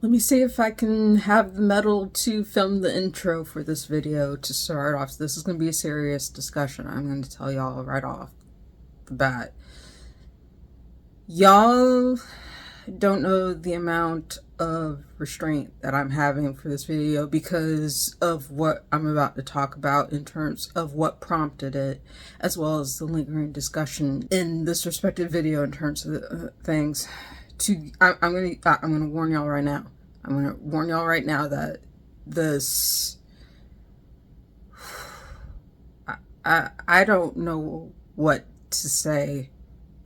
Let me see if I can have the metal to film the intro for this video to start off. So this is going to be a serious discussion. I'm going to tell y'all right off the bat. Y'all don't know the amount of restraint that I'm having for this video because of what I'm about to talk about in terms of what prompted it, as well as the lingering discussion in this respective video in terms of things. I'm gonna warn y'all right now. I'm gonna warn y'all right now that this I don't know what to say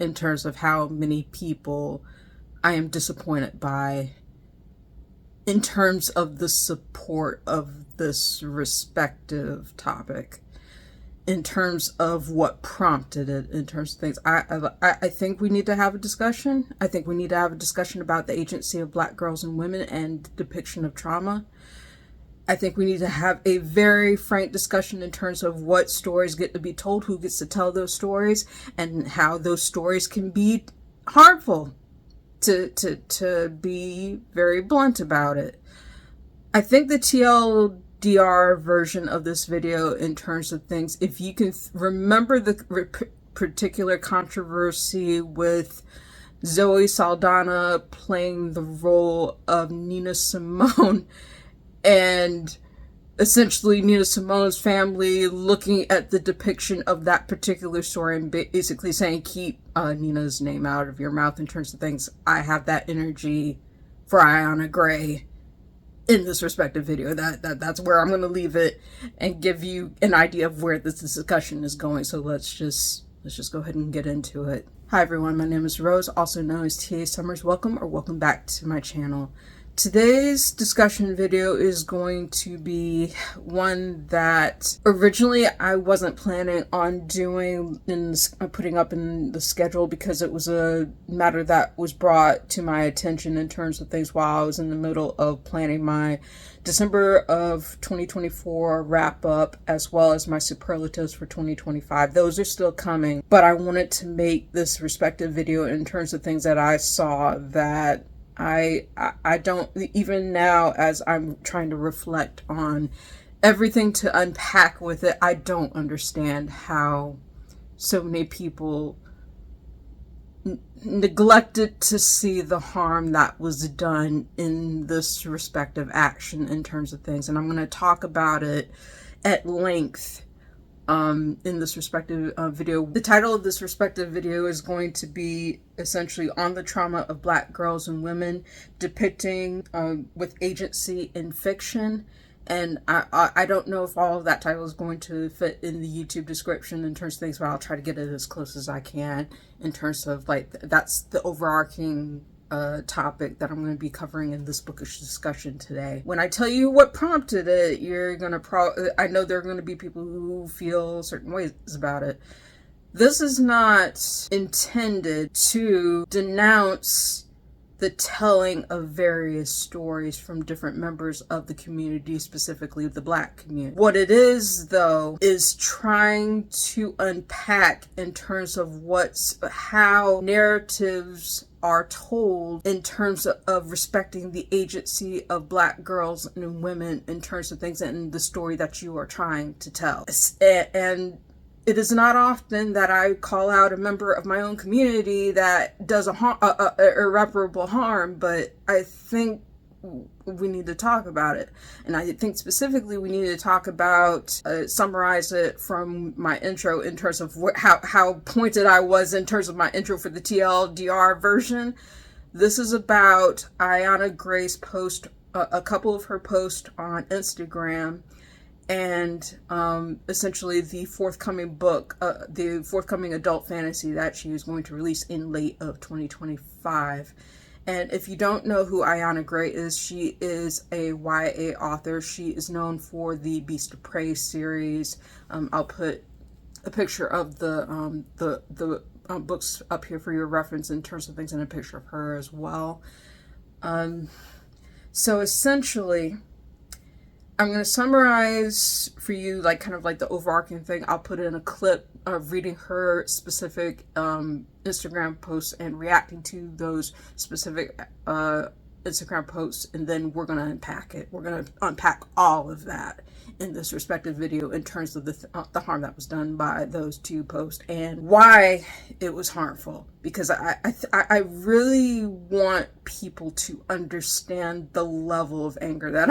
in terms of how many people I am disappointed by in terms of the support of this respective topic, in terms of what prompted it, in terms of things. I think we need to have a discussion. I think we need to have a discussion about the agency of Black girls and women and depiction of trauma. I think we need to have a very frank discussion in terms of what stories get to be told, who gets to tell those stories, and how those stories can be harmful, to be very blunt about it. I think the TLDR version of this video in terms of things, if you can remember the particular controversy with Zoe Saldana playing the role of Nina Simone, and essentially Nina Simone's family looking at the depiction of that particular story and basically saying, keep Nina's name out of your mouth in terms of things. I have that energy for Ayana Gray in this respective video. That's where I'm going to leave it and give you an idea of where this discussion is going. So let's just go ahead and get into it. Hi everyone, my name is Rose, also known as TA Summers. Welcome back to my channel. Today's discussion video is going to be one that originally I wasn't planning on doing putting up in the schedule, because it was a matter that was brought to my attention in terms of things while I was in the middle of planning my December of 2024 wrap up, as well as my superlatives for 2025. Those are still coming, but I wanted to make this respective video in terms of things that I saw that I don't, even now as I'm trying to reflect on everything to unpack with it, I don't understand how so many people neglected to see the harm that was done in this respective action in terms of things. And I'm going to talk about it at length in this respective video. The title of this respective video is going to be essentially On the Trauma of Black Girls and Women, Depicting with Agency in Fiction. And I don't know if all of that title is going to fit in the YouTube description in terms of things, but I'll try to get it as close as I can in terms of, like, that's the overarching topic that I'm going to be covering in this bookish discussion today. When I tell you what prompted it, you're going to I know there are going to be people who feel certain ways about it. This is not intended to denounce the telling of various stories from different members of the community, specifically the Black community. What it is, though, is trying to unpack in terms of how narratives are told in terms of respecting the agency of Black girls and women in terms of things and the story that you are trying to tell. And it is not often that I call out a member of my own community that does irreparable harm, but I think we need to talk about it. And I think specifically we need to talk about, summarize it from my intro in terms of how pointed I was in terms of my intro for the TLDR version. This is about Ayana Gray's post, a couple of her posts on Instagram, and essentially the forthcoming book, the forthcoming adult fantasy that she is going to release in late of 2025. And if you don't know who Ayana Gray is, she is a YA author. She is known for the Beast of Prey series. I'll put a picture of the books up here for your reference in terms of things, and a picture of her as well. So essentially, I'm going to summarize for you, like, kind of like the overarching thing. I'll put in a clip of reading her specific Instagram posts and reacting to those specific Instagram post, and then we're going to unpack it. We're going to unpack all of that in this respective video in terms of the harm that was done by those two posts and why it was harmful. Because I really want people to understand the level of anger that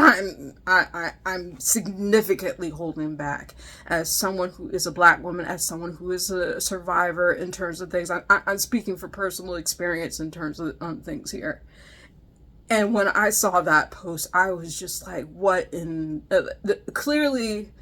I'm significantly holding back as someone who is a Black woman, as someone who is a survivor in terms of things. I'm speaking for personal experience in terms of things here. And when I saw that post, I was just like, what in... clearly,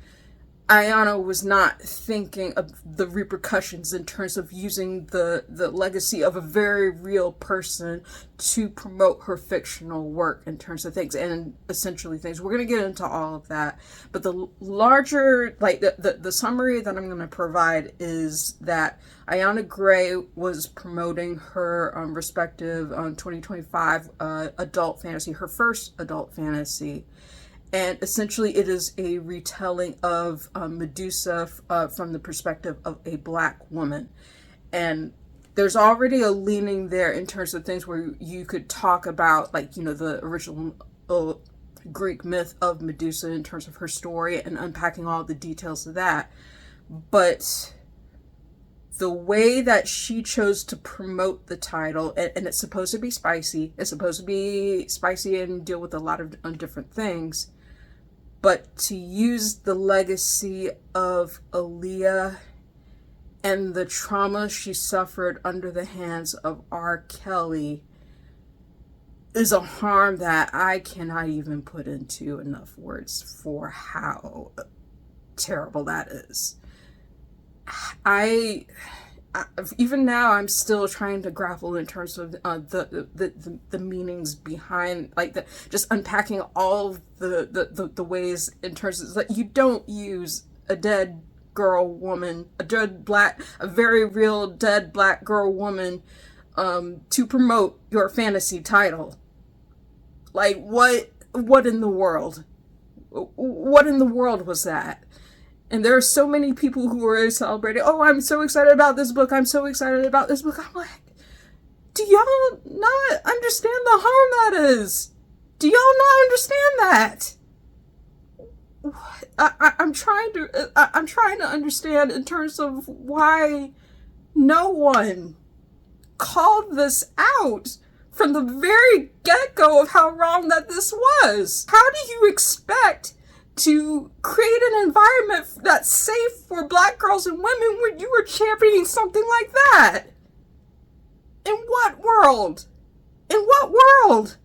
Ayana was not thinking of the repercussions in terms of using the legacy of a very real person to promote her fictional work in terms of things, and essentially things. We're going to get into all of that. But the larger, like the summary that I'm going to provide is that Ayana Gray was promoting her respective 2025 adult fantasy, her first adult fantasy. And essentially it is a retelling of Medusa from the perspective of a Black woman. And there's already a leaning there in terms of things where you could talk about, like, you know, the original Greek myth of Medusa in terms of her story and unpacking all the details of that. But the way that she chose to promote the title, and it's supposed to be spicy, and deal with a lot of different things, but to use the legacy of Aaliyah and the trauma she suffered under the hands of R. Kelly is a harm that I cannot even put into enough words for how terrible that is. Even now, I'm still trying to grapple in terms of the meanings behind, like, just unpacking all the ways in terms of, like, you don't use a dead girl woman, a very real dead Black girl woman, to promote your fantasy title. Like, what in the world? What in the world was that? And there are so many people who are celebrating, oh, I'm so excited about this book. I'm so excited about this book. I'm like, do y'all not understand the harm that is? Do y'all not understand that? I'm trying to understand in terms of why no one called this out from the very get-go of how wrong that this was. How do you expect to create an environment that's safe for Black girls and women when you were championing something like that? In what world? In what world?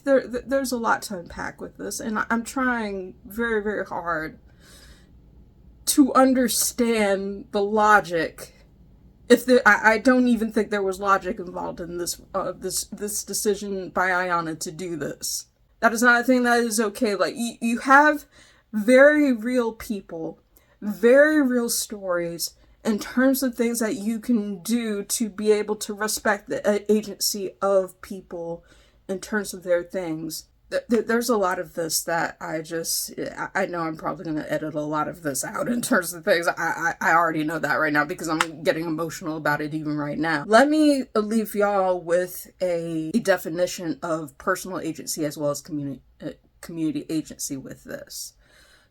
there's a lot to unpack with this, and I'm trying very, very hard to understand the logic. I don't even think there was logic involved in this decision by Ayana to do this. That is not a thing that is okay. Like, you have very real people, very real stories in terms of things that you can do to be able to respect the agency of people in terms of their things. There's a lot of this that I know I'm probably going to edit a lot of this out in terms of things. I already know that right now because I'm getting emotional about it even right now. Let me leave y'all with a definition of personal agency as well as community agency with this.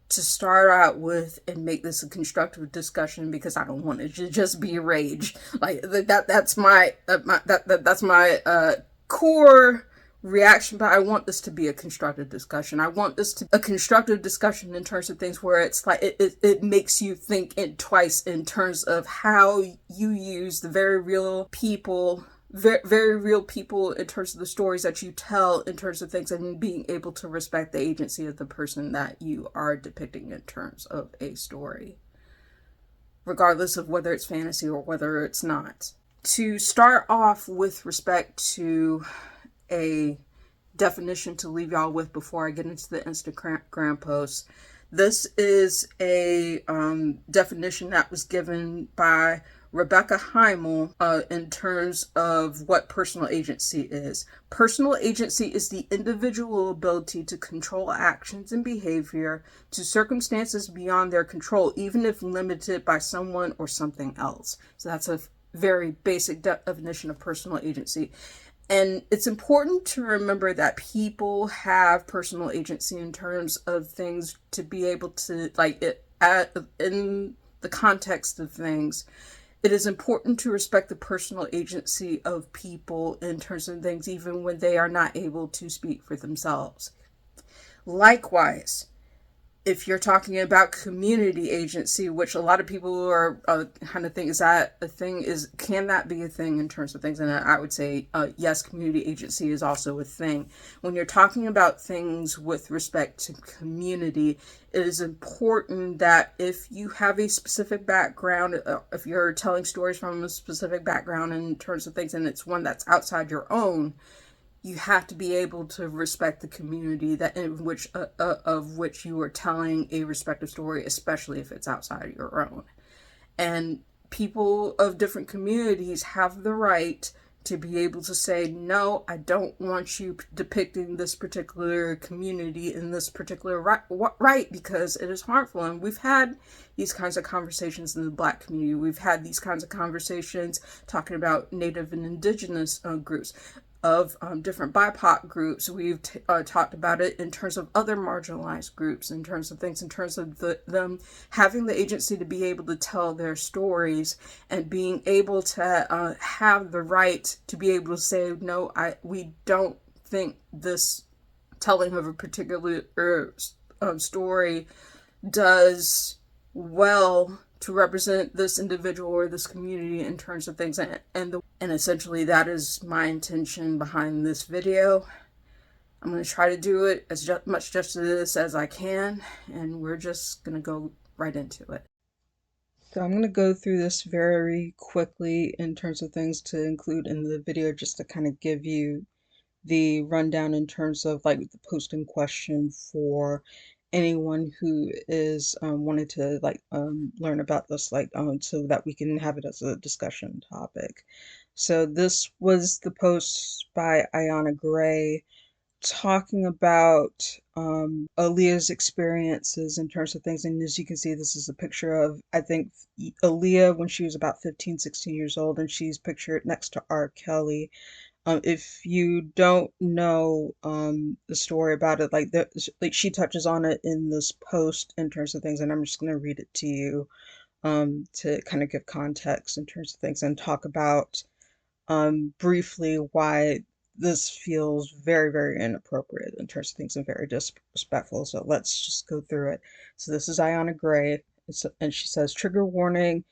To start out with and make this a constructive discussion, because I don't want it to just be rage. Like that's my core reaction, but I want this to be a constructive discussion. I want this to be a constructive discussion in terms of things where it's like it makes you think twice in terms of how you use the very real people, very real people in terms of the stories that you tell in terms of things, and being able to respect the agency of the person that you are depicting in terms of a story, regardless of whether it's fantasy or whether it's not. To start off with respect to a definition to leave y'all with before I get into the Instagram post. This is a definition that was given by Rebecca Heimel in terms of what personal agency is. Personal agency is the individual ability to control actions and behavior to circumstances beyond their control, even if limited by someone or something else. So that's a very basic definition of personal agency. And it's important to remember that people have personal agency in terms of things to be able to, like, in the context of things. It is important to respect the personal agency of people in terms of things, even when they are not able to speak for themselves. Likewise, if you're talking about community agency, which a lot of people are kind of think, is that a thing? Can that be a thing in terms of things? And I would say yes, community agency is also a thing. When you're talking about things with respect to community, it is important that if you have a specific background, if you're telling stories from a specific background in terms of things, and it's one that's outside your own, you have to be able to respect the community that in which of which you are telling a respective story, especially if it's outside your own. And people of different communities have the right to be able to say, no, I don't want you depicting this particular community in this particular right, because it is harmful. And we've had these kinds of conversations in the Black community. We've had these kinds of conversations talking about Native and Indigenous groups of different BIPOC groups. We've talked about it in terms of other marginalized groups, in terms of things, in terms of them having the agency to be able to tell their stories and being able to have the right to be able to say, no, we don't think this telling of a particular story does well to represent this individual or this community in terms of things. And essentially that is my intention behind this video. I'm going to try to do it as much justice as I can, and we're just going to go right into it. So I'm going to go through this very quickly in terms of things to include in the video, just to kind of give you the rundown in terms of like the posting question for anyone who is wanting to like learn about this, like so that we can have it as a discussion topic. So this was the post by Ayana Gray talking about Aaliyah's experiences in terms of things. And as you can see, this is a picture of, I think, Aaliyah when she was about 15, 16 years old, and she's pictured next to R. Kelly. If you don't know the story about it, like she touches on it in this post in terms of things, and I'm just going to read it to you to kind of give context in terms of things and talk about briefly why this feels very, very inappropriate in terms of things and very disrespectful. So let's just go through it. So this is Ayana Gray, and she says, trigger warning,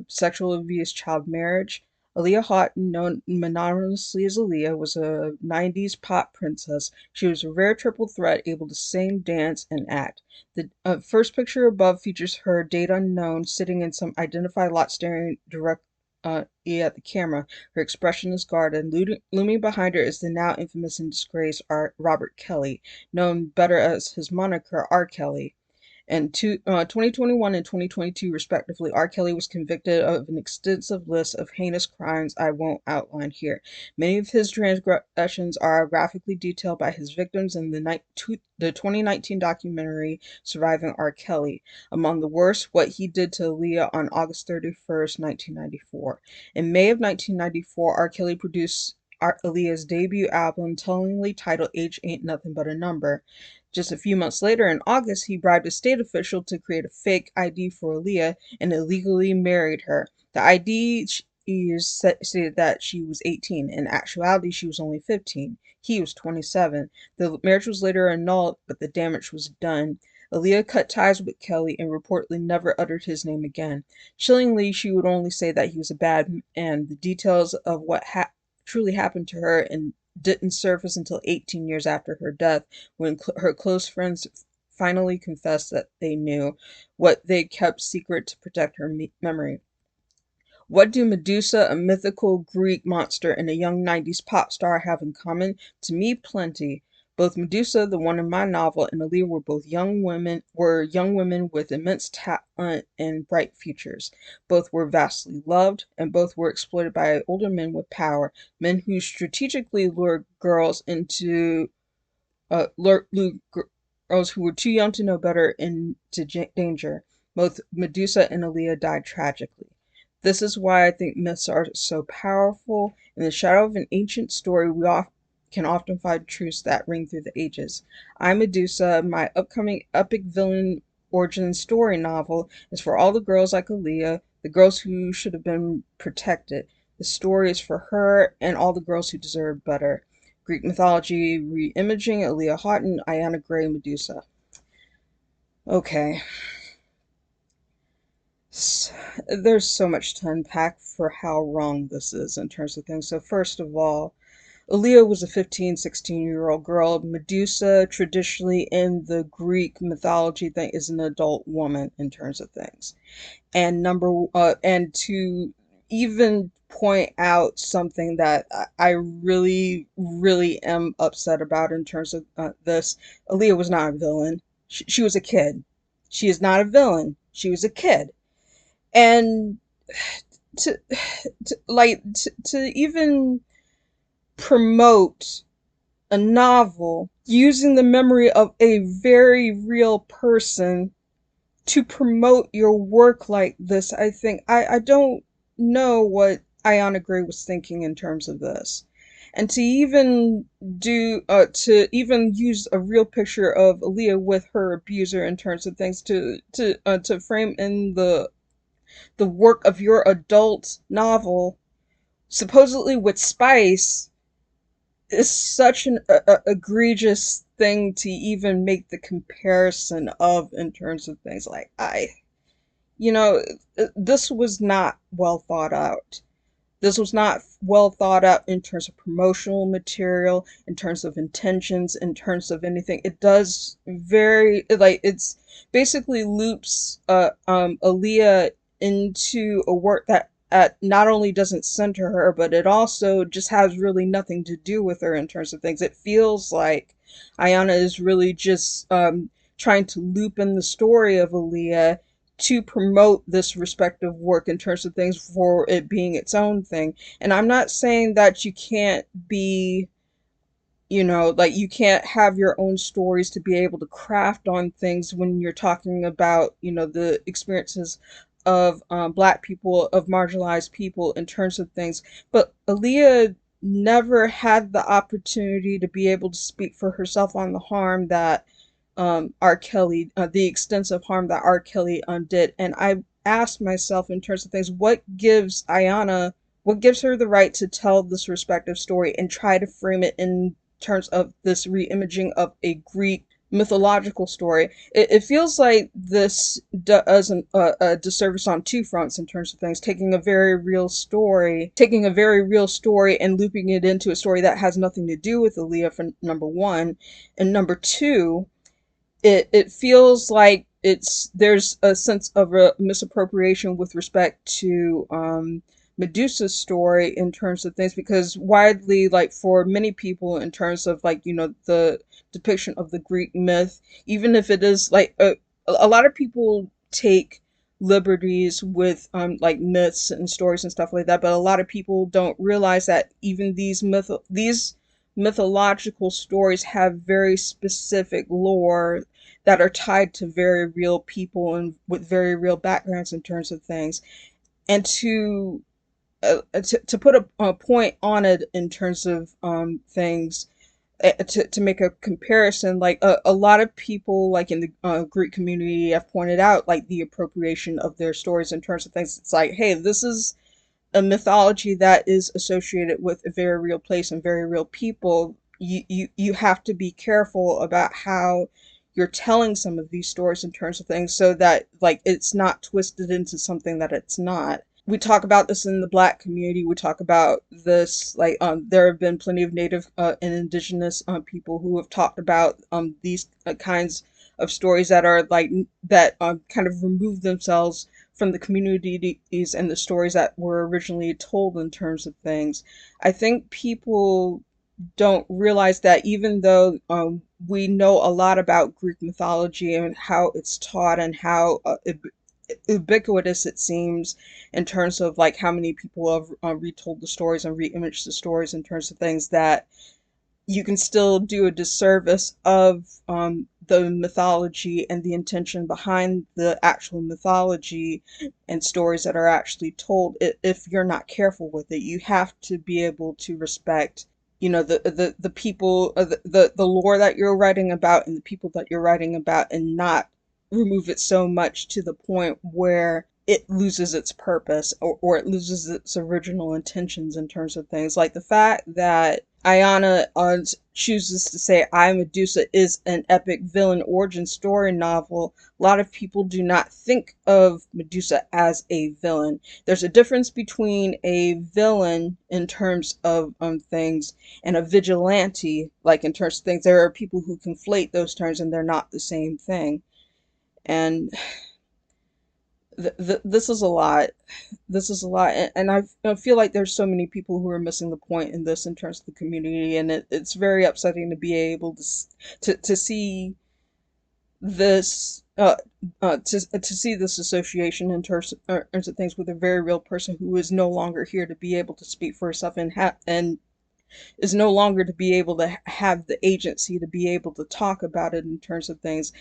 sexual abuse, child marriage. Aaliyah Houghton, known mononymously as Aaliyah, was a 90s pop princess. She was a rare triple threat, able to sing, dance, and act. The first picture above features her, date unknown, sitting in some identified lot staring directly at the camera. Her expression is guarded. Looming behind her is the now infamous and disgraced Robert Kelly, known better as his moniker R. Kelly. In 2021 and 2022, respectively, R. Kelly was convicted of an extensive list of heinous crimes I won't outline here. Many of his transgressions are graphically detailed by his victims in the 2019 documentary Surviving R. Kelly. Among the worst, what he did to Aaliyah on August 31st, 1994. In May of 1994, R. Kelly produced Aaliyah's debut album, tellingly titled Age Ain't Nothing But a Number. Just a few months later, in August, he bribed a state official to create a fake ID for Aaliyah and illegally married her. The ID stated that she was 18. In actuality, she was only 15. He was 27. The marriage was later annulled, but the damage was done. Aaliyah cut ties with Kelly and reportedly never uttered his name again. Chillingly, she would only say that he was a bad man. The details of what truly happened to her and didn't surface until 18 years after her death, when her close friends finally confessed that they knew what they kept secret to protect her memory. What do Medusa, a mythical Greek monster, and a young 90s pop star have in common? To me, plenty. Both Medusa, the one in my novel, and Aaliyah were young women with immense talent and bright futures. Both were vastly loved, and both were exploited by older men with power, men who strategically lured girls into girls who were too young to know better into danger. Both Medusa and Aaliyah died tragically. This is why I think myths are so powerful. In the shadow of an ancient story, can often find truths that ring through the ages. I'm Medusa. My upcoming epic villain origin story novel is for all the girls like Aaliyah, the girls who should have been protected. The story is for her and all the girls who deserve better. Greek mythology re-imaging, Aaliyah Houghton, Ayana Gray, Medusa. Okay. There's so much to unpack for how wrong this is in terms of things. So first of all, Aaliyah was a 15, 16-year-old girl. Medusa, traditionally in the Greek mythology thing, is an adult woman in terms of things. And to even point out something that I really, really am upset about in terms of this, Aaliyah was not a villain. She was a kid. She is not a villain. She was a kid. And to, to even promote a novel using the memory of a very real person to promote your work like this, I think I don't know what Ayana Gray was thinking in terms of this. And to even use a real picture of Aaliyah with her abuser in terms of things to frame in the work of your adult novel, supposedly with spice, is such an egregious thing to even make the comparison of in terms of things like you know, this was not well thought out. This was not well thought out in terms of promotional material, in terms of intentions, in terms of anything. It does very like it's basically loops Aaliyah into a work that not only doesn't center her, but it also just has really nothing to do with her in terms of things. It feels like Ayana is really just trying to loop in the story of Aaliyah to promote this respective work in terms of things for it being its own thing. And I'm not saying that you can't be, like you can't have your own stories to be able to craft on things when you're talking about, the experiences of Black people, of marginalized people in terms of things. But Aaliyah never had the opportunity to be able to speak for herself on the harm that R. Kelly, the extensive harm that R. Kelly did. And I asked myself in terms of things, what gives her the right to tell this respective story and try to frame it in terms of this reimaging of a Greek mythological story? It feels like this does a disservice on two fronts in terms of things, taking a very real story and looping it into a story that has nothing to do with Aaliyah, for number one, and number two, it feels like there's a sense of a misappropriation with respect to Medusa's story in terms of things, because widely, like for many people in terms of like the depiction of the Greek myth, even if it is like a lot of people take liberties with like myths and stories and stuff like that, but a lot of people don't realize that even these mythological stories have very specific lore that are tied to very real people and with very real backgrounds in terms of things. And to put a point on it in terms of things, to make a comparison, like a lot of people like in the Greek community have pointed out like the appropriation of their stories in terms of things. It's like, hey, this is a mythology that is associated with a very real place and very real people. You have to be careful about how you're telling some of these stories in terms of things so that like it's not twisted into something that it's not. We talk about this in the Black community. We talk about this like there have been plenty of Native and Indigenous people who have talked about these kinds of stories that are like that kind of remove themselves from the communities and the stories that were originally told in terms of things. I think people don't realize that even though we know a lot about Greek mythology and how it's taught and how ubiquitous it seems in terms of like how many people have retold the stories and reimaged the stories in terms of things, that you can still do a disservice of the mythology and the intention behind the actual mythology and stories that are actually told if you're not careful with it. You have to be able to respect, the people, the lore that you're writing about and the people that you're writing about, and not remove it so much to the point where it loses its purpose, or it loses its original intentions in terms of things. Like the fact that Ayana chooses to say I, Medusa is an epic villain origin story novel. A lot of people do not think of Medusa as a villain. There's a difference between a villain in terms of things and a vigilante, like in terms of things. There are people who conflate those terms and they're not the same thing. And this is a lot. This is a lot, and I feel like there's so many people who are missing the point in this in terms of the community, and it's very upsetting to be able to see this to see this association in terms of things with a very real person who is no longer here to be able to speak for herself, and is no longer to be able to have the agency to be able to talk about it in terms of things.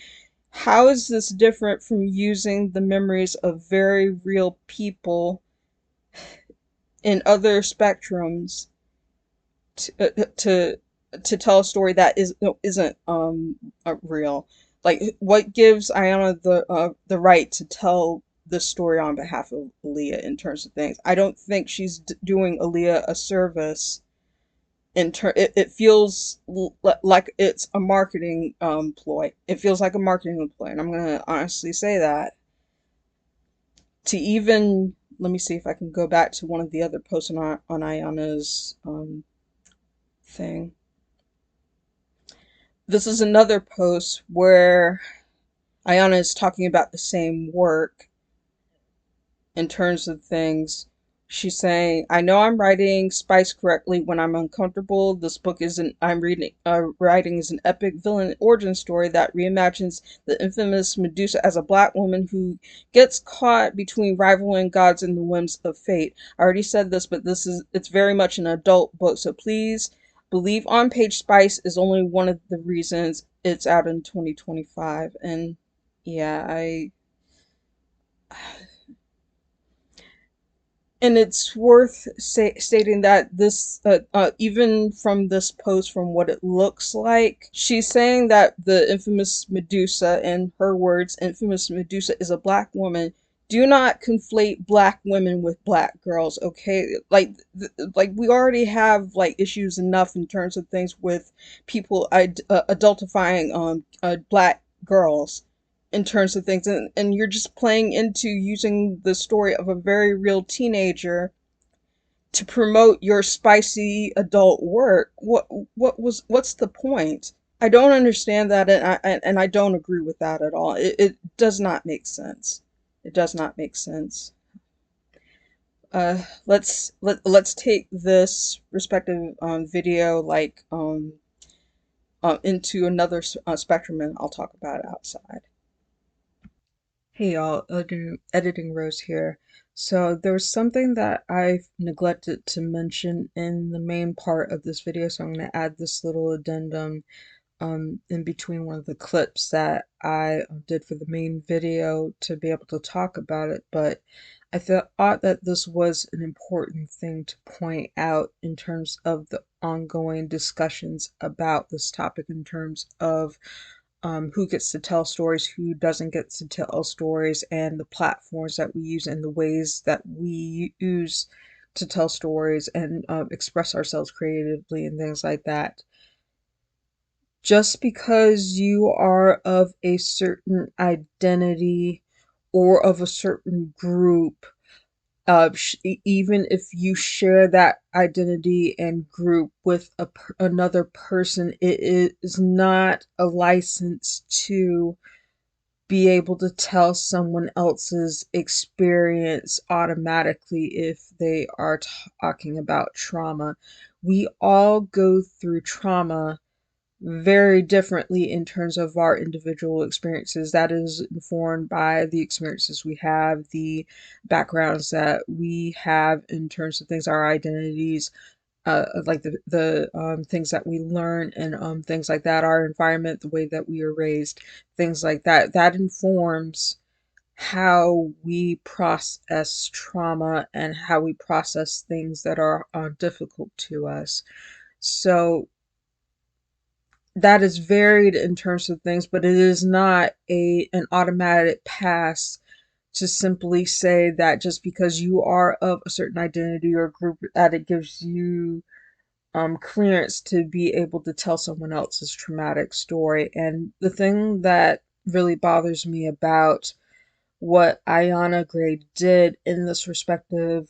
How is this different from using the memories of very real people in other spectrums to to tell a story that isn't real? Like, what gives Ayana the right to tell the story on behalf of Aaliyah in terms of things? I don't think she's doing Aaliyah a service. It feels like it's a marketing ploy. It feels like a marketing ploy, and I'm gonna honestly say that. To even Let me see if I can go back to one of the other posts on Ayana's thing. This is another post where Ayana is talking about the same work in terms of things. She's saying, I know I'm writing spice correctly when I'm uncomfortable. This book isn't, I'm reading, writing is an epic villain origin story that reimagines the infamous Medusa as a black woman who gets caught between rivaling gods and the whims of fate. I already said this, but it's very much an adult book. So please believe on page spice is only one of the reasons it's out in 2025. And yeah, and it's worth stating that this, even from this post, from what it looks like, she's saying that the infamous Medusa, in her words, infamous Medusa is a black woman. Do not conflate black women with black girls, okay? Like we already have like issues enough in terms of things with people adultifying black girls in terms of things, and you're just playing into using the story of a very real teenager to promote your spicy adult work. What's the point? I don't understand that, and I don't agree with that at all. It does not make sense. It does not make sense. Let's take this respective video like into another spectrum, and I'll talk about it outside. Hey y'all, editing Rose here. So there was something that I've neglected to mention in the main part of this video, so I'm going to add this little addendum in between one of the clips that I did for the main video to be able to talk about it. But I thought that this was an important thing to point out in terms of the ongoing discussions about this topic, in terms of who gets to tell stories, who doesn't get to tell stories, and the platforms that we use and the ways that we use to tell stories and express ourselves creatively and things like that. Just because you are of a certain identity or of a certain group, even if you share that identity and group with another person, it is not a license to be able to tell someone else's experience automatically if they are talking about trauma. We all go through trauma very differently in terms of our individual experiences. That is informed by the experiences we have, the backgrounds that we have in terms of things, our identities, like the things that we learn and things like that, our environment, the way that we are raised, things like that. That informs how we process trauma and how we process things that are difficult to us. So that is varied in terms of things, but it is not an automatic pass to simply say that just because you are of a certain identity or group that it gives you clearance to be able to tell someone else's traumatic story. And the thing that really bothers me about what Ayana Gray did in this respective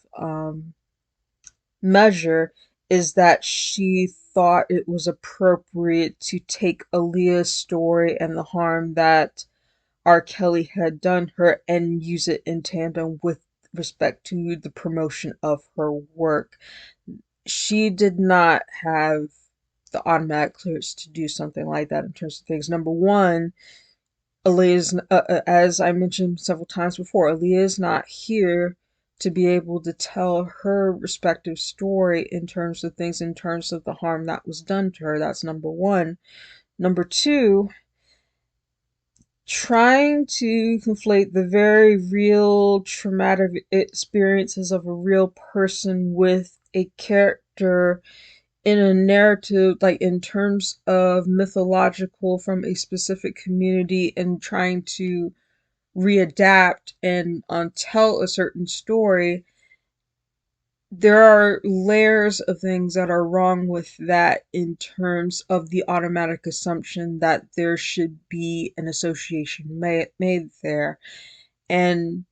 measure is that she thought it was appropriate to take Aaliyah's story and the harm that R. Kelly had done her and use it in tandem with respect to the promotion of her work. She did not have the automatic clearance to do something like that in terms of things. Number one, Aaliyah's, as I mentioned several times before, Aaliyah is not here to be able to tell her respective story in terms of things, in terms of the harm that was done to her. That's number one. Number two, trying to conflate the very real traumatic experiences of a real person with a character in a narrative, like in terms of mythological from a specific community, and trying to readapt and tell a certain story, there are layers of things that are wrong with that in terms of the automatic assumption that there should be an association made there. And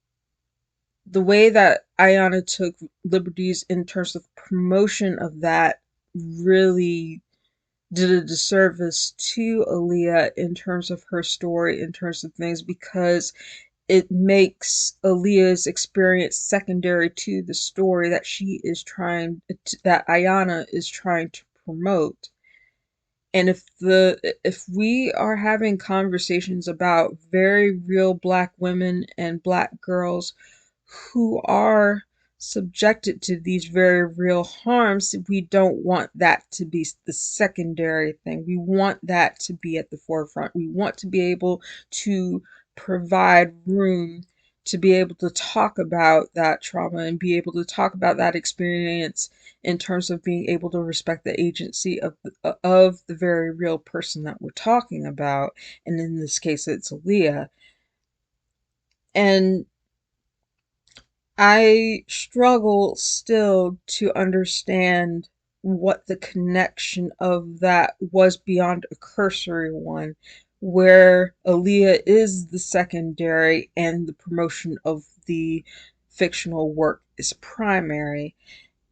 the way that Ayana took liberties in terms of promotion of that really did a disservice to Aaliyah in terms of her story, in terms of things, because it makes Aaliyah's experience secondary to the story that that Ayana is trying to promote. And if we are having conversations about very real Black women and Black girls who are subjected to these very real harms, we don't want that to be the secondary thing. We want that to be at the forefront. We want to be able to provide room to be able to talk about that trauma and be able to talk about that experience in terms of being able to respect the agency of the very real person that we're talking about. And in this case, it's Aaliyah. And I struggle still to understand what the connection of that was beyond a cursory one, where Aaliyah is the secondary and the promotion of the fictional work is primary.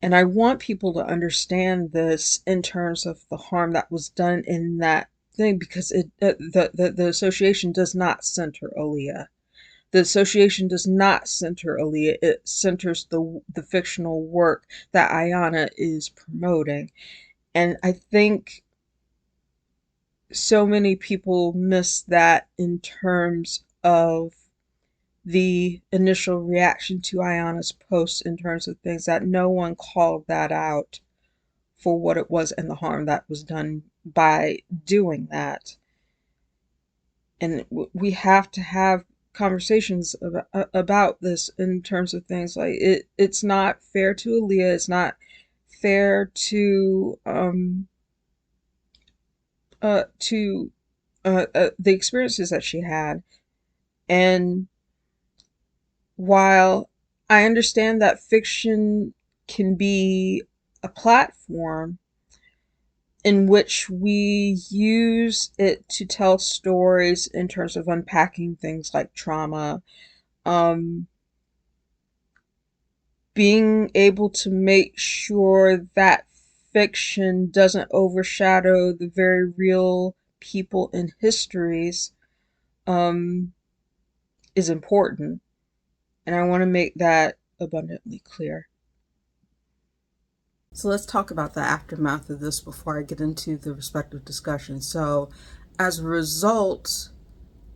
And I want people to understand this in terms of the harm that was done in that thing, because the association does not center Aaliyah. The association does not center Aaliyah. It centers the fictional work that Ayana is promoting. And I think so many people miss that in terms of the initial reaction to Ayana's post, in terms of things that no one called that out for what it was and the harm that was done by doing that. And we have to have conversations about this in terms of things like it's not fair to Aaliyah. It's not fair to the experiences that she had. And while I understand that fiction can be a platform in which we use it to tell stories in terms of unpacking things like trauma, um, being able to make sure that fiction doesn't overshadow the very real people and histories. Um, is important, and I want to make that abundantly clear. So let's talk about the aftermath of this before I get into the respective discussion. So, as a result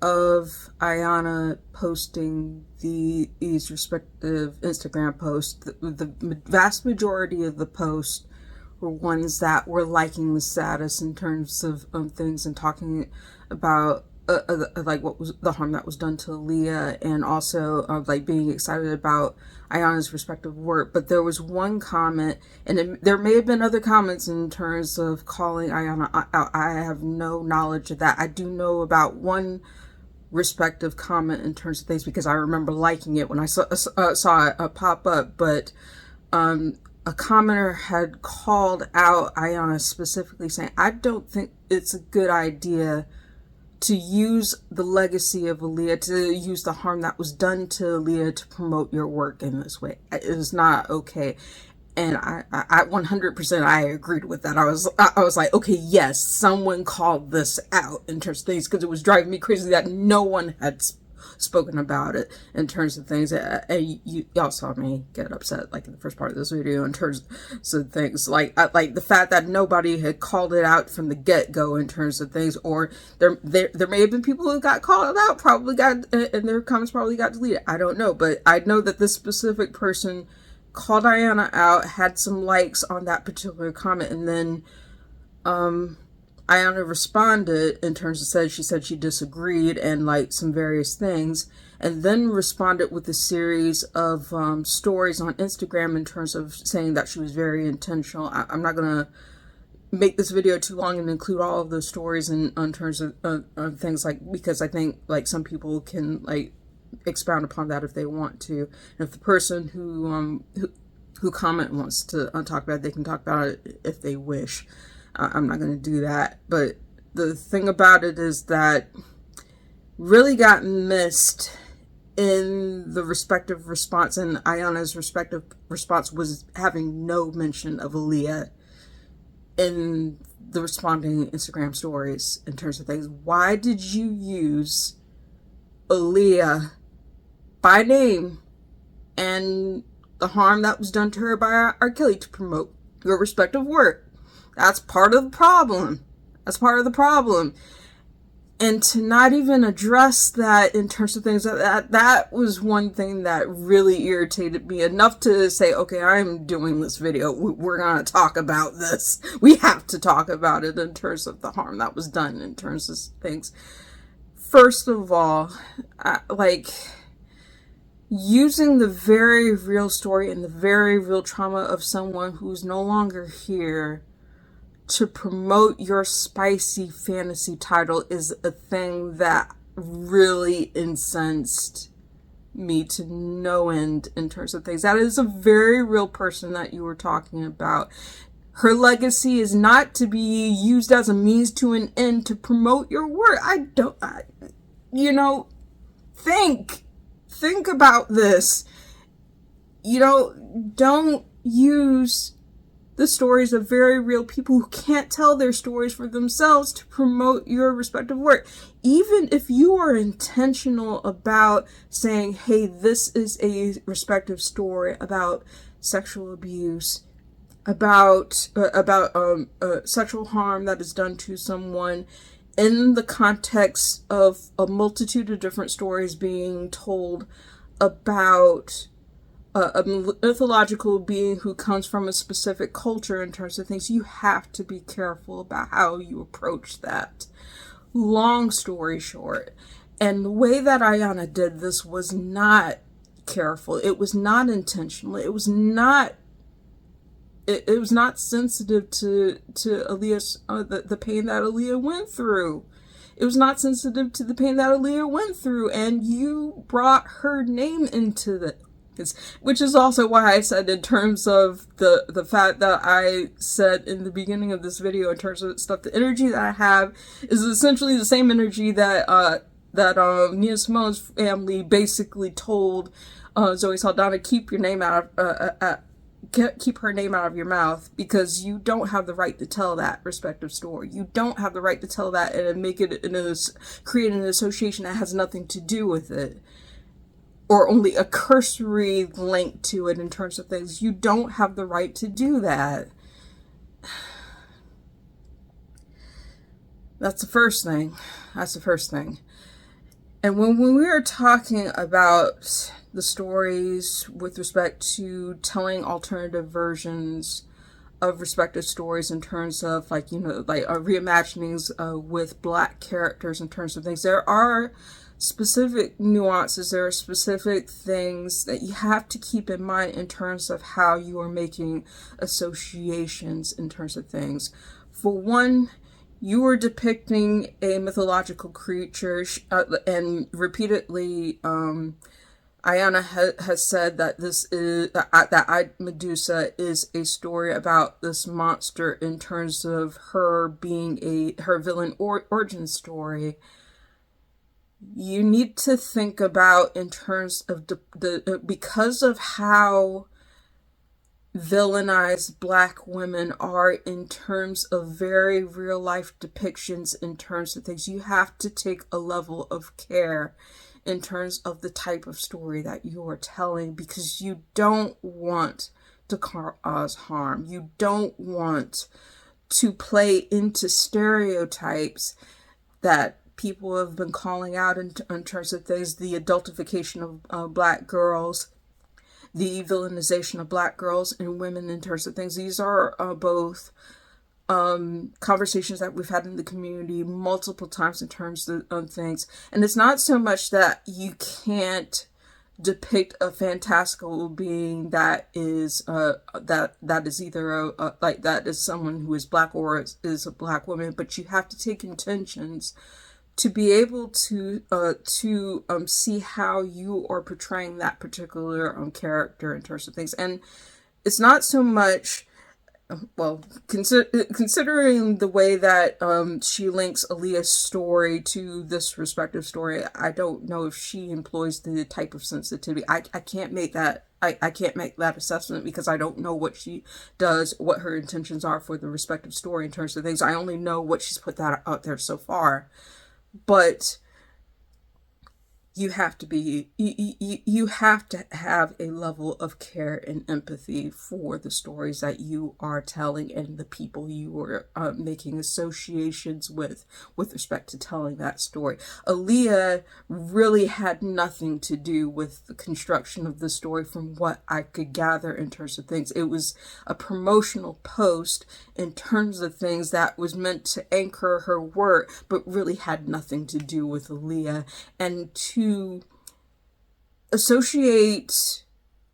of Ayana posting these respective Instagram posts, the vast majority of the posts were ones that were liking the status in terms of things and talking about like what was the harm that was done to Aaliyah, and also like being excited about Ayana's respective work. But there was one comment, and there may have been other comments in terms of calling Ayana out. I have no knowledge of that. I do know about one respective comment in terms of things because I remember liking it when I saw it pop up. But a commenter had called out Ayana specifically, saying, "I don't think it's a good idea to use the legacy of Aaliyah, to use the harm that was done to Aaliyah to promote your work in this way. It is not okay." And I 100% I agreed with that. I was like, okay, yes, someone called this out in terms of things, because it was driving me crazy that no one had spoken about it in terms of things. And y'all saw me get upset like in the first part of this video in terms of things like the fact that nobody had called it out from the get-go in terms of things, or there may have been people who got called out, probably got, and their comments probably got deleted. I don't know, but I know that this specific person called Ayana out, had some likes on that particular comment, and then Ayana responded in terms of she said she disagreed and like some various things, and then responded with a series of stories on Instagram in terms of saying that she was very intentional. I'm not gonna make this video too long and include all of those stories in terms of things, like, because I think like some people can like expound upon that if they want to, and if the person who comment wants to talk about it, they can talk about it if they wish. I'm not going to do that, but the thing about it is that really got missed in the respective response, and Ayana's respective response was having no mention of Aaliyah in the responding Instagram stories in terms of things. Why did you use Aaliyah by name and the harm that was done to her by R. Kelly to promote your respective work? That's part of the problem. That's part of the problem. And to not even address that in terms of things, that was one thing that really irritated me enough to say, okay, I'm doing this video. We're going to talk about this. We have to talk about it in terms of the harm that was done in terms of things. First of all, using the very real story and the very real trauma of someone who's no longer here to promote your spicy fantasy title is a thing that really incensed me to no end in terms of things. That is a very real person that you were talking about. Her legacy is not to be used as a means to an end to promote your work. Think about this. Don't use the stories of very real people who can't tell their stories for themselves to promote your respective work. Even if you are intentional about saying, hey, this is a respective story about sexual abuse, about sexual harm that is done to someone, in the context of a multitude of different stories being told about a mythological being who comes from a specific culture in terms of things, you have to be careful about how you approach that. Long story short, and the way that Ayana did this was not careful. It was not intentional. It was not sensitive to Aaliyah's the pain that Aaliyah went through. It was not sensitive to the pain that Aaliyah went through, and you brought her name into the. Which is also why I said, in terms of the fact that I said in the beginning of this video, in terms of stuff, the energy that I have is essentially the same energy that Nina Simone's family basically told Zoe Saldana, keep your name out of keep her name out of your mouth, because you don't have the right to tell that respective story. You don't have the right to tell that and make it create an association that has nothing to do with it. or only a cursory link to it in terms of things. You don't have the right to do that. That's the first thing. That's the first thing. And when we were talking about the stories with respect to telling alternative versions of respective stories in terms of, like, you know, like reimaginings with Black characters in terms of things, there are specific nuances, there are specific things that you have to keep in mind in terms of how you are making associations in terms of things. For one, you are depicting a mythological creature, and repeatedly, Ayana has said that this is Medusa is a story about this monster in terms of her being her villain origin story. You need to think about in terms of because of how villainized Black women are in terms of very real life depictions in terms of things. You have to take a level of care in terms of the type of story that you are telling, because you don't want to cause harm. You don't want to play into stereotypes that people have been calling out in terms of things, the adultification of Black girls, the villainization of Black girls and women in terms of things. These are both conversations that we've had in the community multiple times in terms of things. And it's not so much that you can't depict a fantastical being that is that is either like that is someone who is Black or is a Black woman, but you have to take intentions to be able to see how you are portraying that particular character in terms of things. And it's not so much, well, considering the way that she links Aaliyah's story to this respective story, I don't know if she employs the type of sensitivity. I can't make that. I can't make that assessment because I don't know what she does, what her intentions are for the respective story in terms of things. I only know what she's put that out there so far. But you have to have a level of care and empathy for the stories that you are telling and the people you are making associations with respect to telling that story. Aaliyah really had nothing to do with the construction of the story from what I could gather in terms of things. It was a promotional post in terms of things that was meant to anchor her work, but really had nothing to do with Aaliyah. And to associate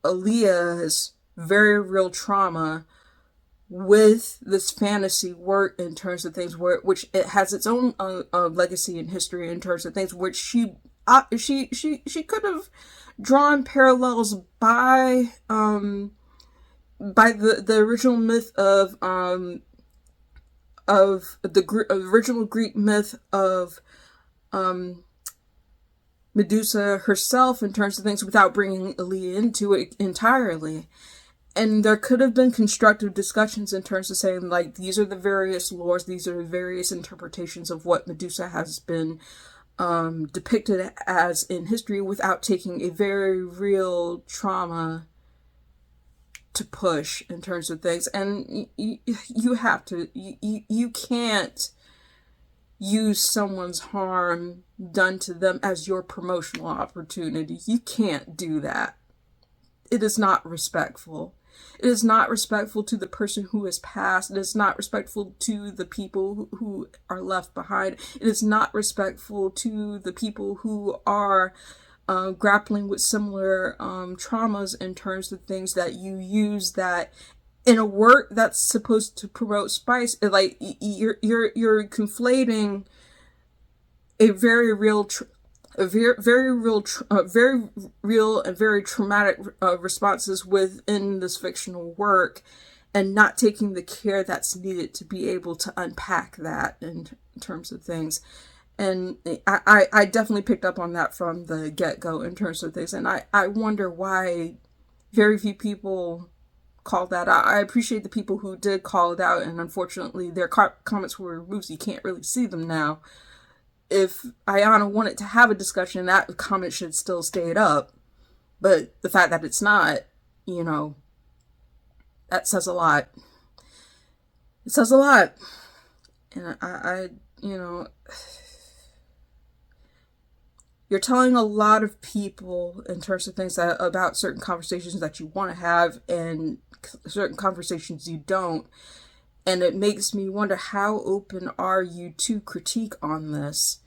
Aaliyah's very real trauma with this fantasy work in terms of things which it has its own legacy and history in terms of things, which she could have drawn parallels by the original myth of the original Greek myth of Medusa herself in terms of things, without bringing Aaliyah into it entirely. And there could have been constructive discussions in terms of saying, like, these are the various lores, these are the various interpretations of what Medusa has been depicted as in history, without taking a very real trauma to push in terms of things. And you have to, you can't use someone's harm done to them as your promotional opportunity. You can't do that. It is not respectful. It is not respectful to the person who has passed. It is not respectful to the people who are left behind. It is not respectful to the people who are grappling with similar traumas in terms of things that you use that in a work that's supposed to promote spice. Like, you're conflating a very real very real and very traumatic responses within this fictional work, and not taking the care that's needed to be able to unpack that in terms of things. And I definitely picked up on that from the get-go in terms of things, and I wonder why very few people called that out. I appreciate the people who did call it out, and unfortunately their comments were removed, so you can't really see them now. If Ayana wanted to have a discussion, that comment should still stay up. But the fact that it's not, you know, that says a lot. It says a lot. And you know, you're telling a lot of people in terms of things that about certain conversations that you want to have and certain conversations you don't. And it makes me wonder, how open are you to critique on this?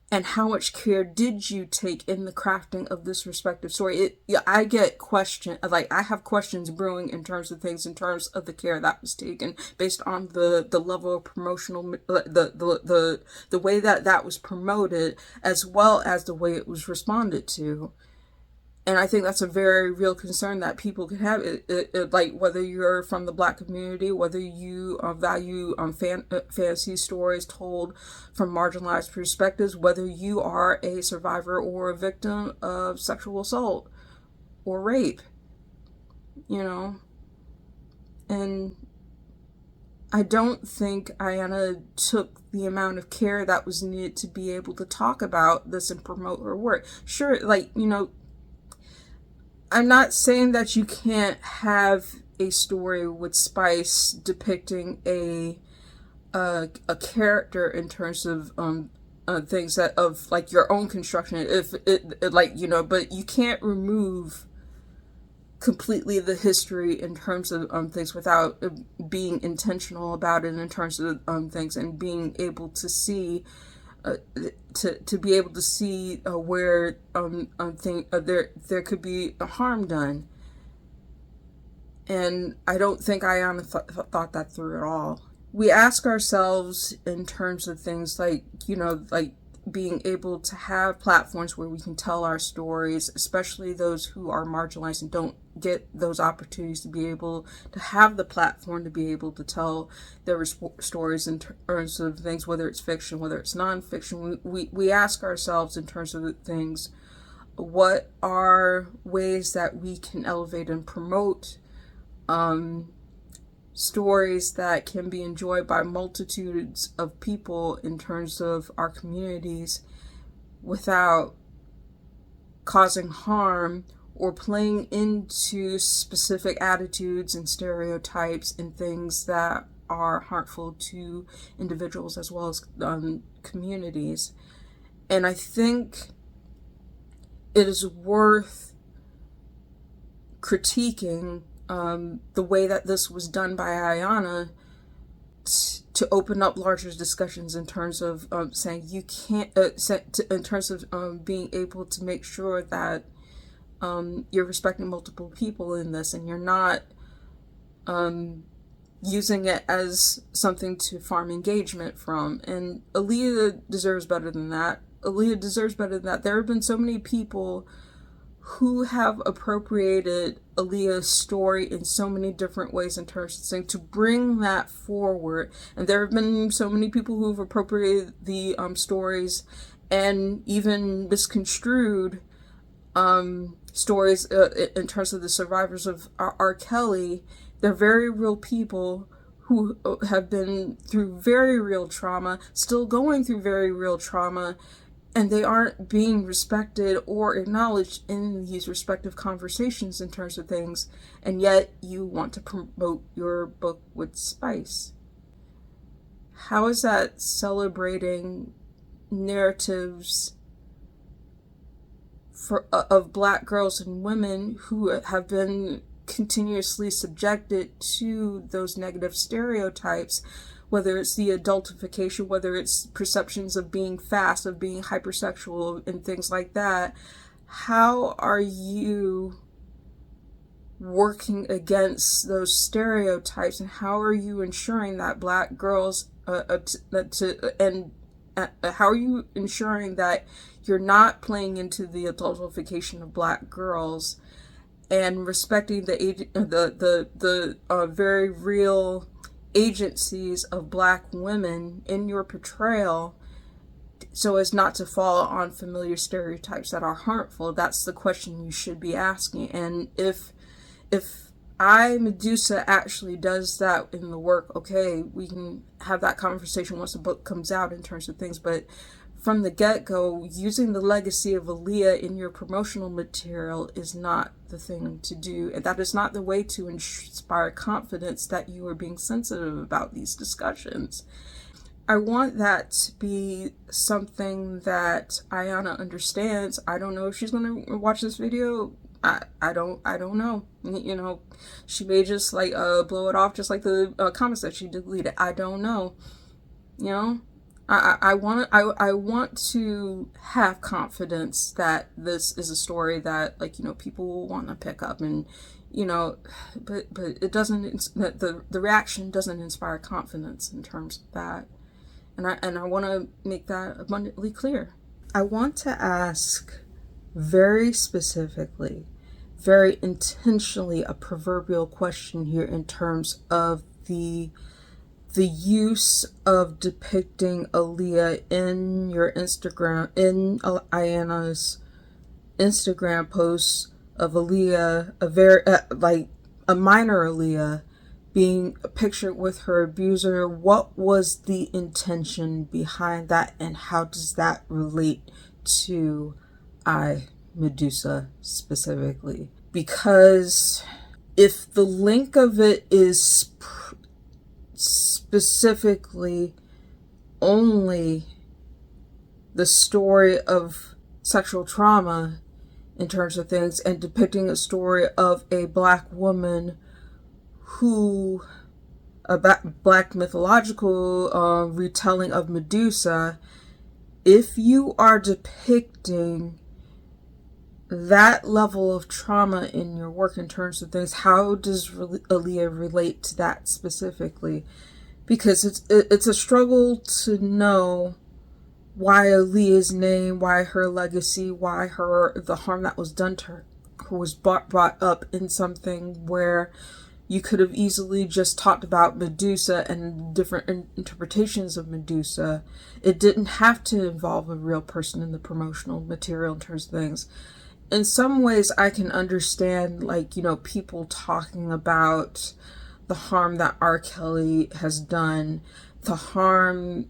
And how much care did you take in the crafting of this respective story? I get I have questions brewing in terms of things, in terms of the care that was taken, based on the level of promotional, the way that was promoted, as well as the way it was responded to. And I think that's a very real concern that people can have. Like, whether you're from the Black community, whether you value fantasy stories told from marginalized perspectives, whether you are a survivor or a victim of sexual assault or rape, you know. And I don't think Ayana took the amount of care that was needed to be able to talk about this and promote her work. Sure, like, you know, I'm not saying that you can't have a story with spice depicting a character in terms of things that of like your own construction, if it like, you know, but you can't remove completely the history in terms of things without being intentional about it in terms of things, and being able to see to be able to see where there could be harm done. And I don't think Ayana thought that through at all. We ask ourselves in terms of things like, you know, like being able to have platforms where we can tell our stories, especially those who are marginalized and don't get those opportunities to be able to have the platform to be able to tell their stories in terms of things, whether it's fiction, whether it's nonfiction. We ask ourselves in terms of things, what are ways that we can elevate and promote stories that can be enjoyed by multitudes of people in terms of our communities without causing harm or playing into specific attitudes and stereotypes and things that are harmful to individuals as well as communities. And I think it is worth critiquing the way that this was done by Ayana to open up larger discussions in terms of saying you can't, in terms of being able to make sure that you're respecting multiple people in this, and you're not using it as something to farm engagement from. And Aaliyah deserves better than that. Aaliyah deserves better than that. There have been so many people who have appropriated Aaliyah's story in so many different ways in terms of saying to bring that forward. And there have been so many people who've appropriated the stories and even misconstrued stories in terms of the survivors of R. Kelly. They're very real people who have been through very real trauma, still going through very real trauma, and they aren't being respected or acknowledged in these respective conversations in terms of things, and yet you want to promote your book with spice. How is that celebrating narratives of Black girls and women who have been continuously subjected to those negative stereotypes, whether it's the adultification, whether it's perceptions of being fast, of being hypersexual, and things like that? How are you working against those stereotypes, and how are you ensuring that Black girls how are you ensuring that you're not playing into the adultification of Black girls and respecting the very real agencies of Black women in your portrayal, so as not to fall on familiar stereotypes that are harmful? That's the question you should be asking. And if Medusa actually does that in the work, okay, we can have that conversation once the book comes out in terms of things. But from the get-go, using the legacy of Aaliyah in your promotional material is not the thing to do. And that is not the way to inspire confidence that you are being sensitive about these discussions. I want that to be something that Ayana understands. I don't know if she's going to watch this video. I don't know. You know, she may just like blow it off just like the comments that she deleted. I don't know. You know, I want to have confidence that this is a story that, like, you know, people will want to pick up, and you know, but it doesn't, the reaction doesn't inspire confidence in terms of that. And I want to make that abundantly clear. I want to ask very specifically, very intentionally, a proverbial question here in terms of the use of depicting Aaliyah in your Instagram, in Ayana's Instagram posts of Aaliyah, a very like a minor Aaliyah, being pictured with her abuser. What was the intention behind that, and how does that relate to Medusa specifically? Because if the link of it is specifically only the story of sexual trauma in terms of things, and depicting a story of a Black woman who, a Black mythological retelling of Medusa, if you are depicting that level of trauma in your work in terms of things, how does Aaliyah relate to that specifically? Because it's a struggle to know why Aaliyah's name, why her legacy, why the harm that was done to her was brought up in something where you could have easily just talked about Medusa and different interpretations of Medusa. It didn't have to involve a real person in the promotional material in terms of things. In some ways, I can understand, like, you know, people talking about the harm that R. Kelly has done, the harm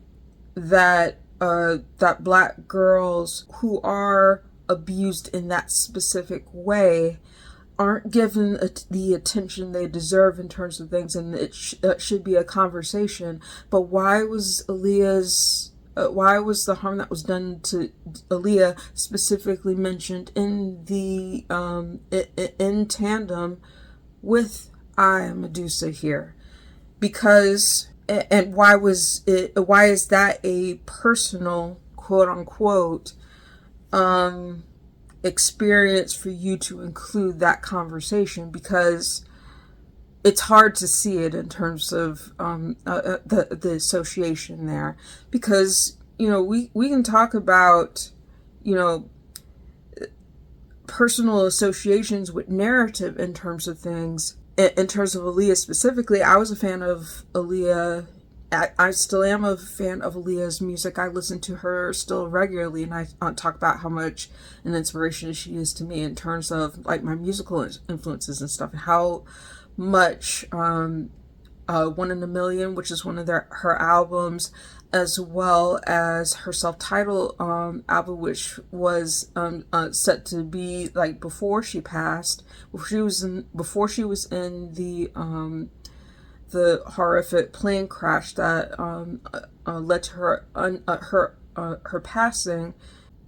that that Black girls who are abused in that specific way aren't given the attention they deserve in terms of things, and it should be a conversation. But why was why was the harm that was done to Aaliyah specifically mentioned in the in tandem with Medusa here? Because, and why is that a personal, quote unquote, experience for you to include that conversation? Because it's hard to see it in terms of the association there. Because, you know, we can talk about, you know, personal associations with narrative in terms of things. In terms of Aaliyah specifically, I was a fan of Aaliyah. I still am a fan of Aaliyah's music. I listen to her still regularly, and I talk about how much an inspiration she is to me in terms of like my musical influences and stuff, and how much One in a Million, which is one of her albums, as well as her self-titled album, which was set to be like before she passed, before she was in the horrific plane crash that led to her passing.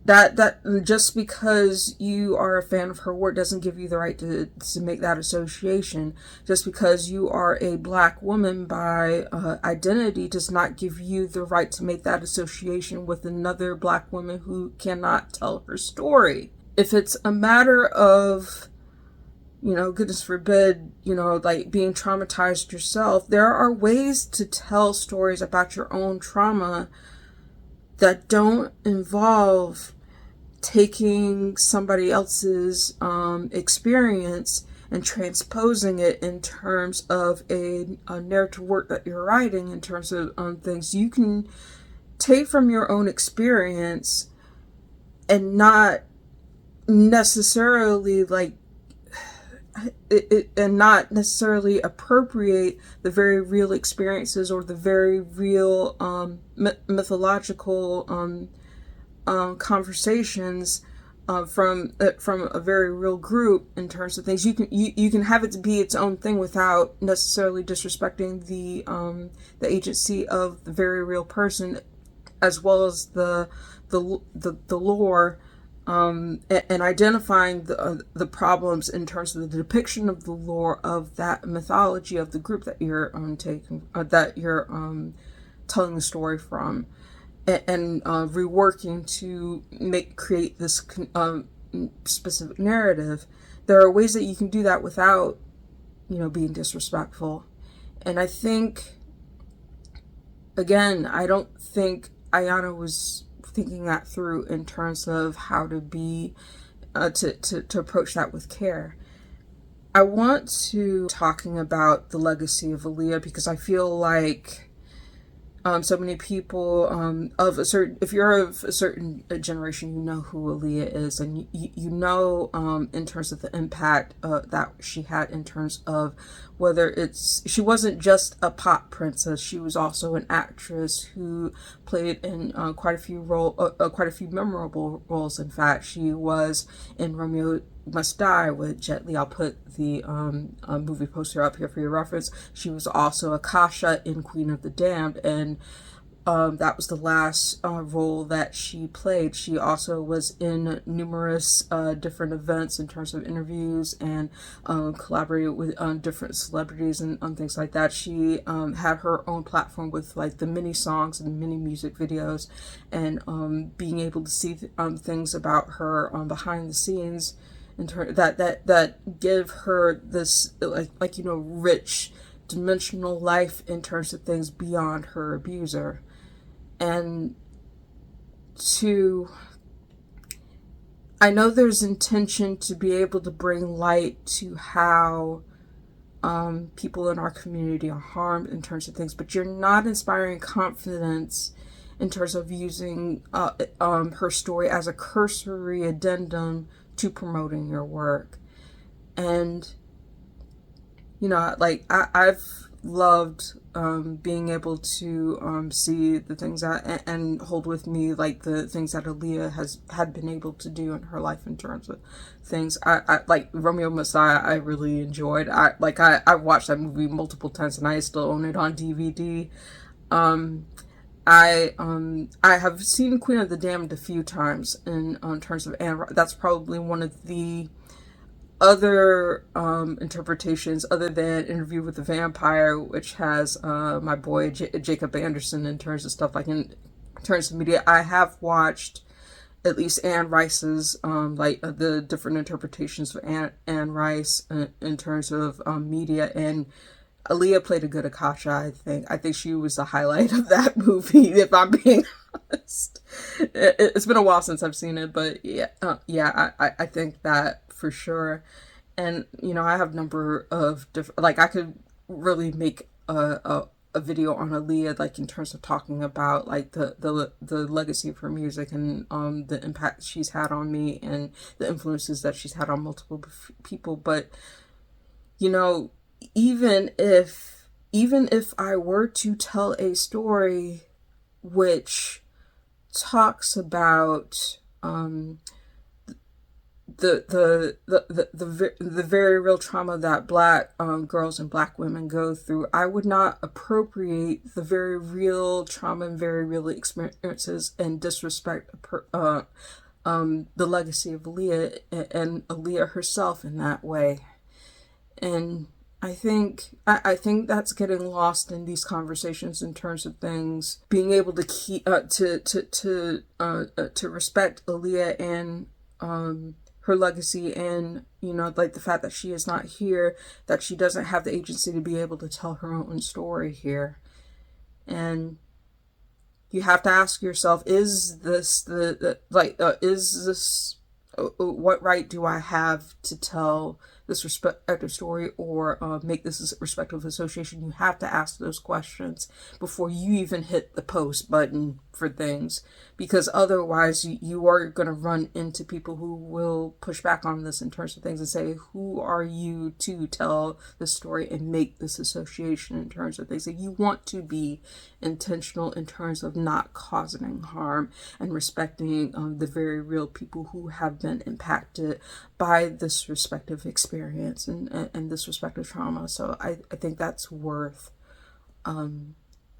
That just because you are a fan of her work doesn't give you the right to make that association. Just because you are a Black woman by identity does not give you the right to make that association with another Black woman who cannot tell her story. If it's a matter of, you know, goodness forbid, you know, like being traumatized yourself, there are ways to tell stories about your own trauma that don't involve taking somebody else's experience and transposing it in terms of a narrative work that you're writing in terms of things. You can take from your own experience and not necessarily and not necessarily appropriate the very real experiences or the very real mythological conversations from a very real group in terms of things. You can have it be its own thing without necessarily disrespecting the agency of the very real person, as well as the lore, and identifying the problems in terms of the depiction of the lore of that mythology of the group that you're telling the story from, and reworking to create this specific narrative. There are ways that you can do that without, being disrespectful. And I think, again, I don't think Ayana was thinking that through in terms of how to be to approach that with care. I want to talking about the legacy of Aaliyah, because I feel like so many people if you're of a certain generation, you know who Aaliyah is, and you know in terms of the impact that she had, in terms of whether she wasn't just a pop princess, she was also an actress who played in quite a few memorable roles. In fact, she was in Romeo Must Die with Jet Li. I'll put the movie poster up here for your reference. She was also Akasha in Queen of the Damned, and that was the last role that she played. She also was in numerous different events in terms of interviews, and collaborated with different celebrities and things like that. She had her own platform with like the mini songs and mini music videos, and being able to see things about her behind the scenes, that give her this rich dimensional life in terms of things beyond her abuser. And I know there's intention to be able to bring light to how people in our community are harmed in terms of things, but you're not inspiring confidence in terms of using her story as a cursory addendum to promoting your work. And I've loved being able to see the things that and hold with me, like the things that Aaliyah had been able to do in her life in terms of things. I like Romeo Must Die. I really enjoyed. I watched that movie multiple times, and I still own it on DVD. I have seen Queen of the Damned a few times in terms of Anne. That's probably one of the other interpretations other than Interview with the Vampire, which has my boy Jacob Anderson. In terms of stuff like in terms of media, I have watched at least Anne Rice's the different interpretations of Anne Rice in terms of media, and Aaliyah played a good Akasha. I think she was the highlight of that movie, if I'm being honest. It's been a while since I've seen it, but I think that for sure. And I have a number of different, I could really make a video on Aaliyah, in terms of talking about the legacy of her music, and the impact she's had on me, and the influences that she's had on multiple people. But even if I were to tell a story which talks about the very real trauma that Black girls and Black women go through, I would not appropriate the very real trauma and very real experiences and disrespect the legacy of Aaliyah and Aaliyah herself in that way. And I think that's getting lost in these conversations in terms of things being able to keep to respect Aaliyah and her legacy, and the fact that she is not here, that she doesn't have the agency to be able to tell her own story here. And you have to ask yourself, is this what right do I have to tell this respective story or make this a respective association, you have to ask those questions before you even hit the post button for things, because otherwise you are going to run into people who will push back on this in terms of things and say, who are you to tell the story and make this association in terms of things? That you want to be intentional in terms of not causing harm and respecting the very real people who have been impacted by this respective experience and this respective trauma. So I think that's worth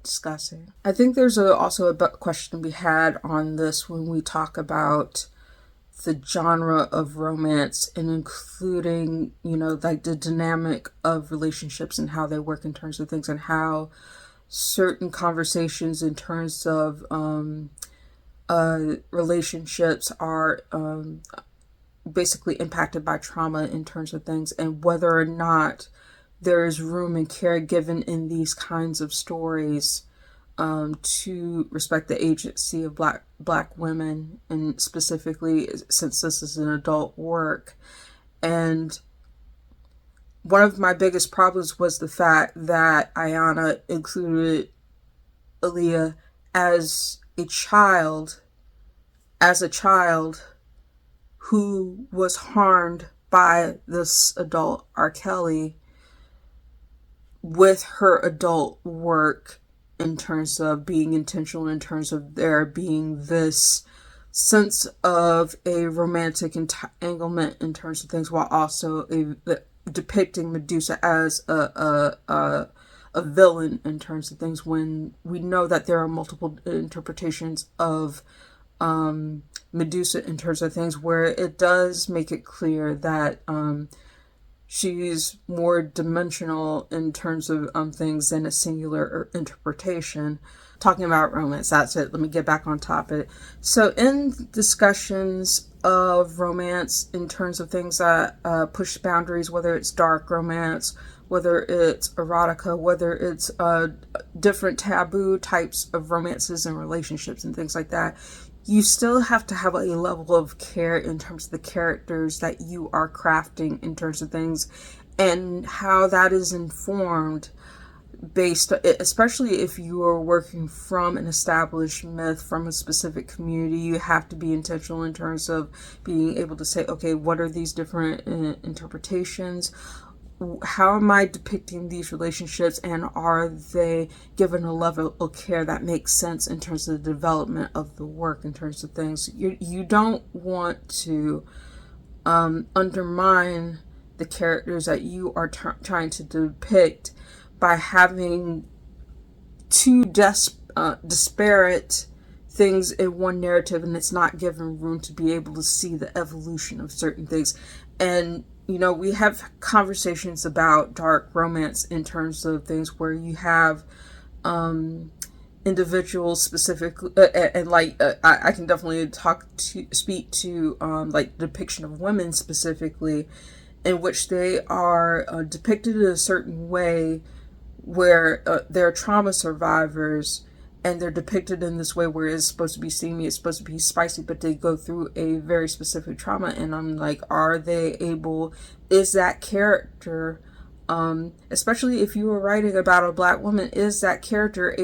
discussing. I think there's also a question we had on this when we talk about the genre of romance and including, like the dynamic of relationships and how they work in terms of things, and how certain conversations in terms of relationships are basically impacted by trauma in terms of things, and whether or not there is room and care given in these kinds of stories to respect the agency of black women, and specifically since this is an adult work. And one of my biggest problems was the fact that Ayana included Aaliyah as a child who was harmed by this adult R. Kelly with her adult work, in terms of being intentional, in terms of there being this sense of a romantic entanglement in terms of things, while also depicting Medusa as a villain in terms of things, when we know that there are multiple interpretations of Medusa in terms of things, where it does make it clear that she's more dimensional in terms of things than a singular interpretation. Talking about romance, that's it. Let me get back on topic. So in discussions of romance in terms of things that push boundaries, whether it's dark romance, whether it's erotica, whether it's different taboo types of romances and relationships and things like that, you still have to have a level of care in terms of the characters that you are crafting in terms of things, and how that is informed based, especially if you are working from an established myth from a specific community. You have to be intentional in terms of being able to say, okay, what are these different interpretations? How am I depicting these relationships, and are they given a level of care that makes sense in terms of the development of the work, in terms of things? You don't want to undermine the characters that you are trying to depict by having two disparate things in one narrative, and it's not given room to be able to see the evolution of certain things. And we have conversations about dark romance in terms of things where you have individuals specifically, and like I can definitely speak to like the depiction of women specifically, in which they are depicted in a certain way where they're trauma survivors, and they're depicted in this way where it's supposed to be steamy, it's supposed to be spicy, but they go through a very specific trauma. And I'm like, is that character, especially if you were writing about a black woman, is that character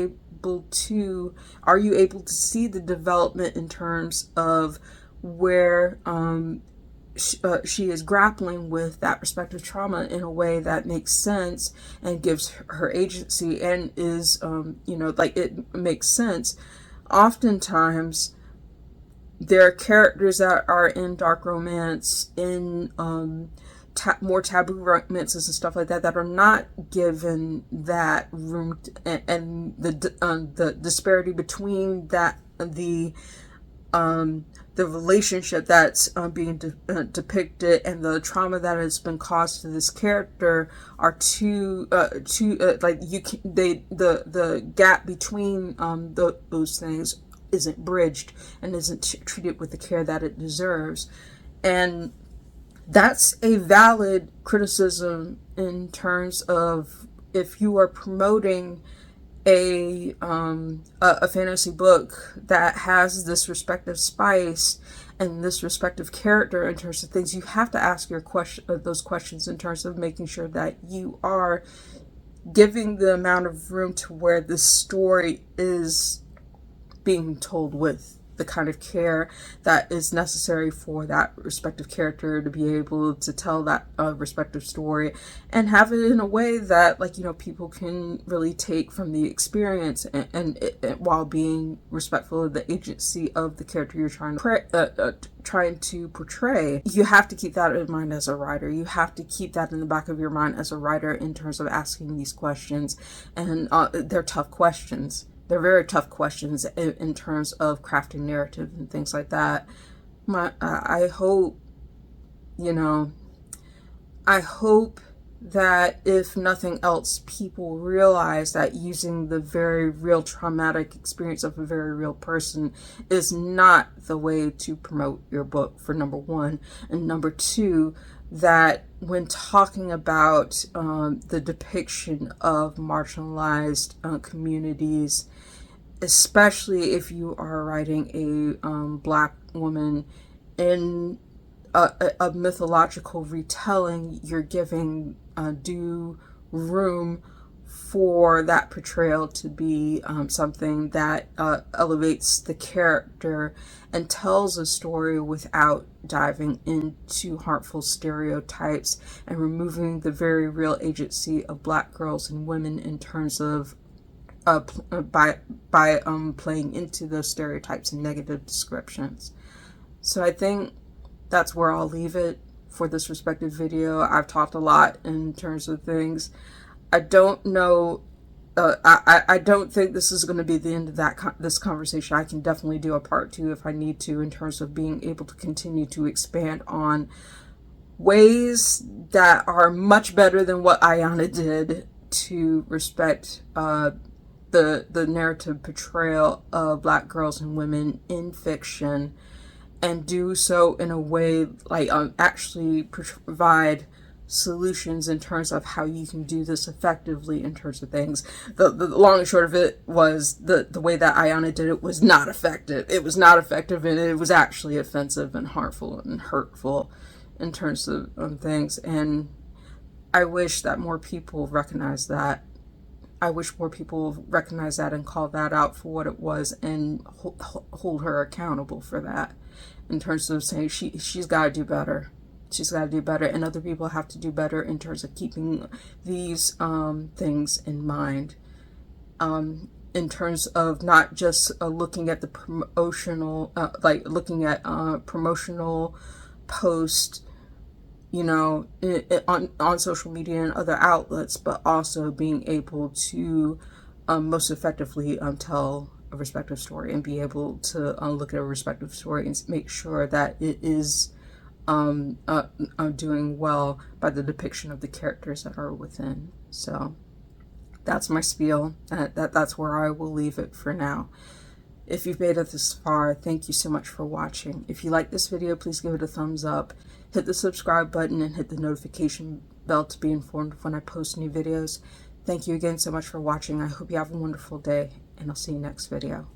are you able to see the development in terms of where she is grappling with that respective trauma in a way that makes sense and gives her agency, and is like it makes sense. Oftentimes there are characters that are in dark romance, in more taboo romances and stuff like that, that are not given that room and the disparity between the relationship that's being depicted and the trauma that has been caused to this character are the gap between those things isn't bridged and isn't treated with the care that it deserves. And that's a valid criticism in terms of if you are promoting a fantasy book that has this respective spice, and this respective character in terms of things, you have to ask those questions in terms of making sure that you are giving the amount of room to where this story is being told with the kind of care that is necessary for that respective character to be able to tell that respective story, and have it in a way that, like, people can really take from the experience, and while being respectful of the agency of the character you're trying to portray. You have to keep that in mind as a writer. You have to keep that in the back of your mind as a writer in terms of asking these questions, and they're tough questions. They're very tough questions in terms of crafting narrative and things like that. I hope, I hope that if nothing else, people realize that using the very real traumatic experience of a very real person is not the way to promote your book, for number one. And number two, that when talking about the depiction of marginalized communities, especially if you are writing a Black woman in a mythological retelling, you're giving due room for that portrayal to be something that elevates the character and tells a story without diving into harmful stereotypes and removing the very real agency of Black girls and women in terms of by playing into those stereotypes and negative descriptions. So I think that's where I'll leave it for this respective video. I've talked a lot in terms of things. I don't know. I don't think this is going to be the end of this conversation. I can definitely do a part 2 if I need to, in terms of being able to continue to expand on ways that are much better than what Ayana did to respect the narrative portrayal of Black girls and women in fiction, and do so in a way like actually provide solutions in terms of how you can do this effectively in terms of things. The long and short of it was the way that Ayana did it was not effective. It was not effective, and it was actually offensive and harmful and hurtful in terms of things. And I wish that more people recognize that. I wish more people recognize that and call that out for what it was, and hold her accountable for that, in terms of saying she's got to do better. She's got to do better, and other people have to do better in terms of keeping these things in mind. In terms of not just looking at the promotional, looking at promotional posts, on social media and other outlets, but also being able to most effectively tell a respective story, and be able to look at a respective story and make sure that it is doing well by the depiction of the characters that are within. So that's my spiel. That's where I will leave it for now. If you've made it this far, thank you so much for watching. If you like this video, please give it a thumbs up, hit the subscribe button, and hit the notification bell to be informed when I post new videos. Thank you again so much for watching. I hope you have a wonderful day, and I'll see you next video.